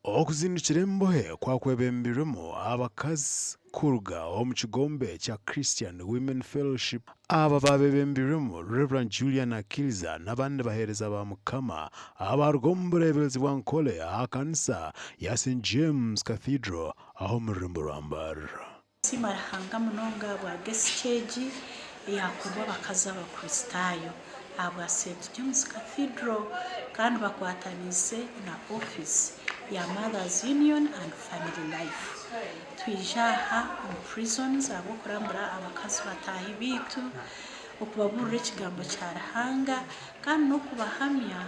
okuzindukira embohe kwakwebembiremu abakazi kuruga omu kigombe kya Christian Women Fellowship. Aba babebembiremu Reverend Julian Akiliza n'abandi bahereza ba Mukama abaruga omu buleebezi bwa Nkole aha kanisa ya St James Cathedral aho mu Rurembo rwa Mbarara. Simarahanga munonga bwa Gesikeji yakorwa abakazi abakristayo abwa St James Cathedral kandi bakwatanise na office ya Mothers Union and Family Life. Twijaha mu prisons abo kurambura abakazi batahi bitu okubaburira ekigambo kya Ruhanga kandi no kubahamya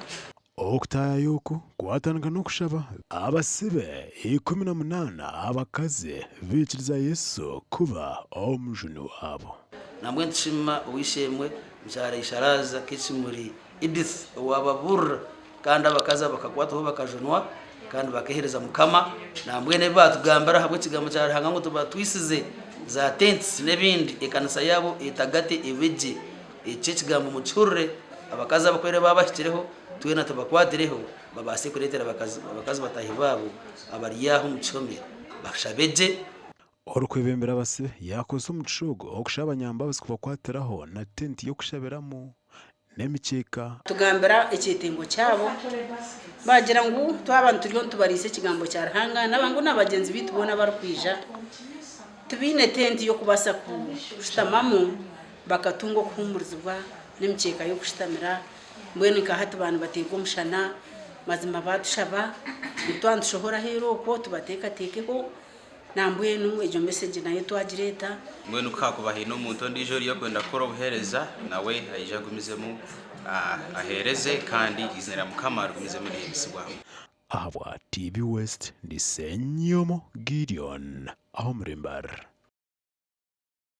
okutaya yuku kwatanga n'okushaba abasibe 18 abakazi bikiriza Yesu kuba omujuni wabo. Namwe nshima uwishemwe mshara isharaza kicimuri Edith wababura kandi abakazi bakakwataho bakajonwa kandi bakehereza Mukama namwe ne batugambara habwe kigambo cya Ruhanga ngo tubatwisize za tents nebindi ekanisa yabo etagate ebeje ece kigambo mucurre abakazi abakwere babashyireho twena tubakwadireho babase kuretera abakazi batahi babo abariyaho mucome bashabeje orukwebembera abasibe yakoze umucogo okushaba nyambabuzi kubakwatiraho na tenti yo kushaberamo n'emikeka tugambira ekitengo cyabo bagira ngo twabantu turiyo tubarise kigambo cya Ruhanga nabangu nabagenzi bitubona barukwija tubine tenti yo kubasa kushitamamu bakatungo kuhumurizwa n'emikeka yo kushitamira mbwene kahati bantu batego mushana mazima batushaba nitwandushohora hero ko tubateka tekeho nambwenu ejo message nayo twagireta mbwenu kakubahe no muntu ndijo riyo kwenda kora ubuhereza nawe ayija gumizemu ahereze kandi izinera Mukama gumizemu rihebisigwa aha bwa TV West ndi Senyomo Gideon aho muri Mbarara.